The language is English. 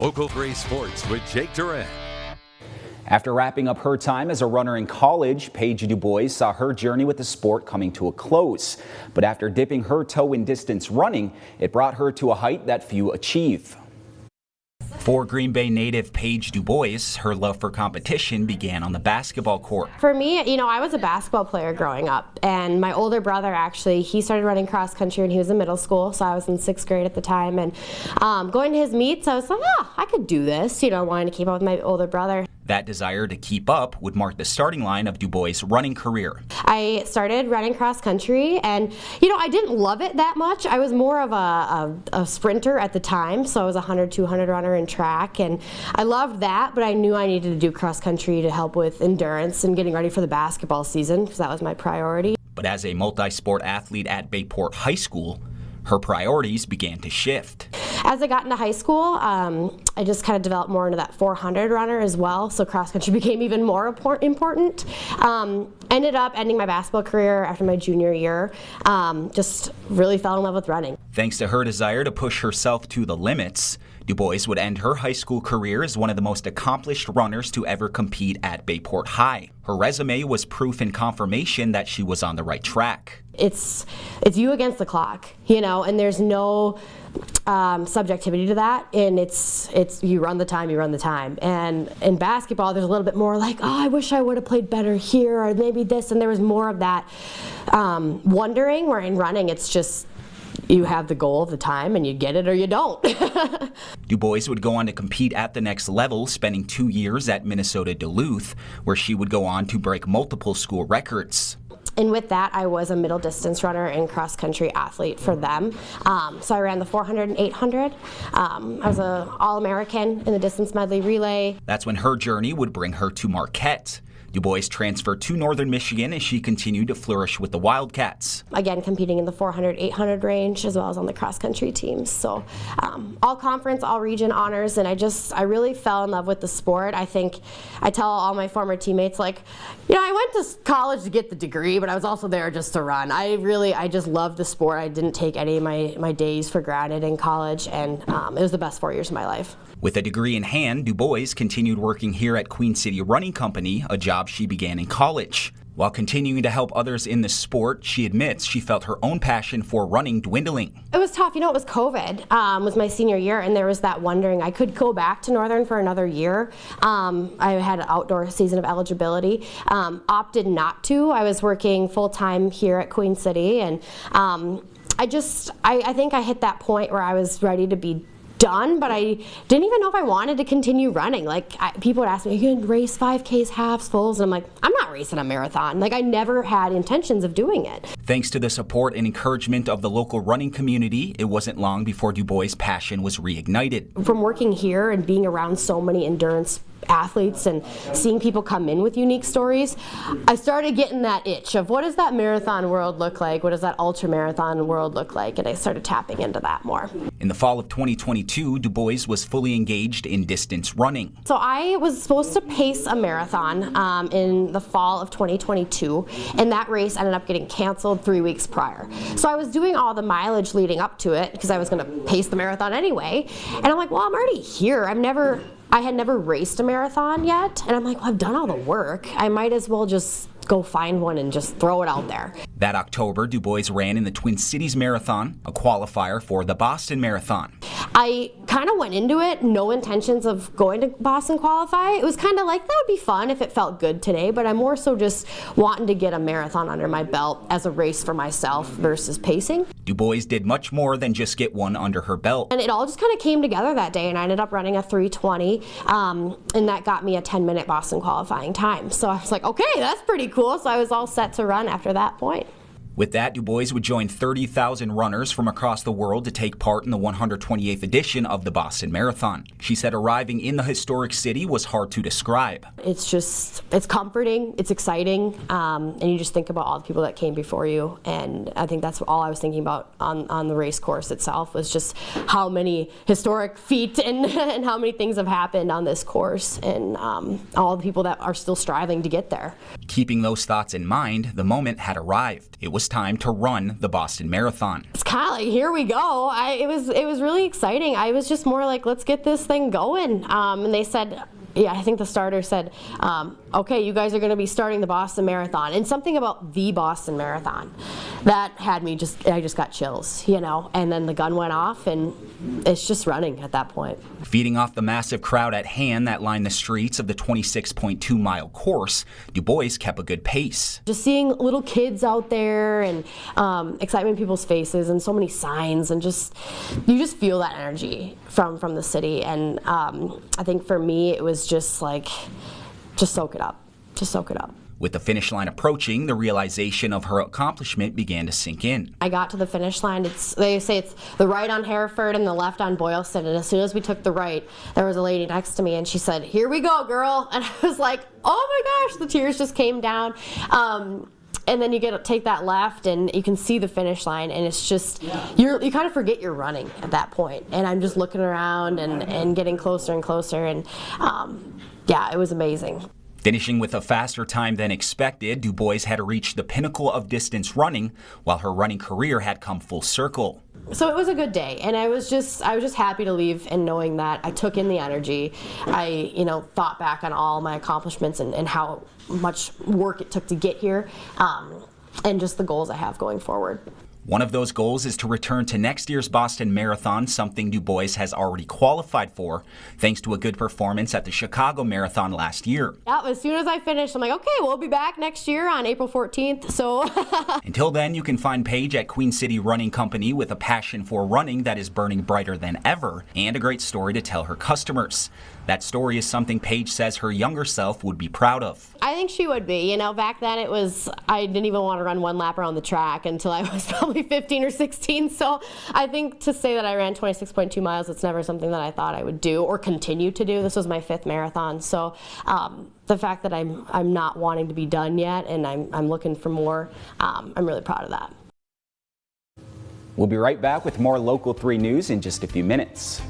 Local 3 Sports with Jake Duran. After wrapping up her time as a runner in college, Paige Du Bois saw her journey with the sport coming to a close. But after dipping her toe in distance running, it brought her to a height that few achieve. For Green Bay native Paige Du Bois, her love for competition began on the basketball court. For me, I was a basketball player growing up, and my older brother actually, he started running cross country when he was in middle school, so I was in 6th grade at the time, and going to his meets, I was like, I could do this, wanting to keep up with my older brother. That desire to keep up would mark the starting line of Du Bois' running career. I started running cross country, and I didn't love it that much. I was more of a sprinter at the time, so I was a 100, 200 runner in track, and I loved that, but I knew I needed to do cross country to help with endurance and getting ready for the basketball season, because that was my priority. But as a multi-sport athlete at Bayport High School, her priorities began to shift. As I got into high school, I just kind of developed more into that 400 runner as well, so cross country became even more important. Ended up ending my basketball career after my junior year. Just really fell in love with running. Thanks to her desire to push herself to the limits, Du Bois would end her high school career as one of the most accomplished runners to ever compete at Bayport High. Her resume was proof and confirmation that she was on the right track. It's you against the clock, and there's no subjectivity to that, and it's you run the time. And in basketball, there's a little bit more like, I wish I would have played better here, or maybe this, and there was more of that wondering, where in running, it's just, you have the goal of the time and you get it or you don't. Du Bois would go on to compete at the next level, spending 2 years at Minnesota Duluth, where she would go on to break multiple school records. And with that, I was a middle distance runner and cross country athlete for them. So I ran the 400 and 800. I was an All-American in the distance medley relay. That's when her journey would bring her to Marquette. Du Bois transferred to Northern Michigan as she continued to flourish with the Wildcats. Again, competing in the 400, 800 range, as well as on the cross-country teams. So all conference, all region honors, and I really fell in love with the sport. I think I tell all my former teammates, I went to college to get the degree, but I was also there just to run. I just loved the sport. I didn't take any of my days for granted in college, and it was the best 4 years of my life. With a degree in hand, Du Bois continued working here at Queen City Running Company, a job she began in college. While continuing to help others in the sport, she admits she felt her own passion for running dwindling. It was tough. It was COVID, was my senior year, and there was that wondering. I could go back to Northern for another year. I had an outdoor season of eligibility. Opted not to. I was working full-time here at Queen City, and I think I hit that point where I was ready to be done, but I didn't even know if I wanted to continue running. People would ask me, are you going to race 5Ks, halves, fulls? And I'm like, I'm not racing a marathon. I never had intentions of doing it. Thanks to the support and encouragement of the local running community, it wasn't long before Du Bois' passion was reignited. From working here and being around so many endurance athletes and seeing people come in with unique stories, I started getting that itch of what does that marathon world look like? What does that ultra marathon world look like? And I started tapping into that more. In the fall of 2022, Du Bois was fully engaged in distance running. So I was supposed to pace a marathon in the fall of 2022, and that race ended up getting canceled 3 weeks prior. So I was doing all the mileage leading up to it because I was going to pace the marathon anyway, and I'm like, well, I'm already here. I had never raced a marathon yet, and I'm like, well, I've done all the work. I might as well just go find one and just throw it out there. That October, Du Bois ran in the Twin Cities Marathon, a qualifier for the Boston Marathon. I kind of went into it, no intentions of going to Boston qualify. It was kind of like, that would be fun if it felt good today, but I'm more so just wanting to get a marathon under my belt as a race for myself versus pacing. Du Bois did much more than just get one under her belt. And it all just kind of came together that day, and I ended up running a 3:20, and that got me a 10-minute Boston qualifying time. So I was like, okay, that's pretty cool. So I was all set to run after that point. With that, Du Bois would join 30,000 runners from across the world to take part in the 128th edition of the Boston Marathon. She said arriving in the historic city was hard to describe. It's comforting, it's exciting, and you just think about all the people that came before you, and I think that's all I was thinking about on the race course itself, was just how many historic feat and, and how many things have happened on this course, and all the people that are still striving to get there. Keeping those thoughts in mind, the moment had arrived. It was was time to run the Boston Marathon. It's kind of like, here we go. It was really exciting. I was just more like, let's get this thing going. And they said, yeah, I think the starter said, okay, you guys are going to be starting the Boston Marathon. And something about the Boston Marathon that had me I just got chills, you know, and then the gun went off and it's just running at that point. Feeding off the massive crowd at hand that lined the streets of the 26.2-mile course, Du Bois kept a good pace. Just seeing little kids out there and excitement in people's faces and so many signs, and you just feel that energy from the city. And I think for me it was just like, just soak it up. Just soak it up. With the finish line approaching, the realization of her accomplishment began to sink in. I got to the finish line. They say it's the right on Hereford and the left on Boylston. And as soon as we took the right, there was a lady next to me and she said, "Here we go, girl." And I was like, oh my gosh, the tears just came down. And then you take that left and you can see the finish line, and it's just, you kind of forget you're running at that point. And I'm just looking around and getting closer and closer, and yeah, it was amazing. Finishing with a faster time than expected, Du Bois had reached the pinnacle of distance running, while her running career had come full circle. So it was a good day, and I was just happy to leave and knowing that I took in the energy. I, thought back on all my accomplishments and how much work it took to get here, and just the goals I have going forward. One of those goals is to return to next year's Boston Marathon, something Du Bois has already qualified for, thanks to a good performance at the Chicago Marathon last year. Yeah, as soon as I finished, I'm like, okay, we'll be back next year on April 14th, so. Until then, you can find Paige at Queen City Running Company with a passion for running that is burning brighter than ever, and a great story to tell her customers. That story is something Paige says her younger self would be proud of. I think she would be. Back then I didn't even want to run one lap around the track until I was probably 15 or 16. So I think to say that I ran 26.2 miles, it's never something that I thought I would do or continue to do. This was my 5th marathon. So the fact that I'm not wanting to be done yet and I'm looking for more, I'm really proud of that. We'll be right back with more Local 3 news in just a few minutes.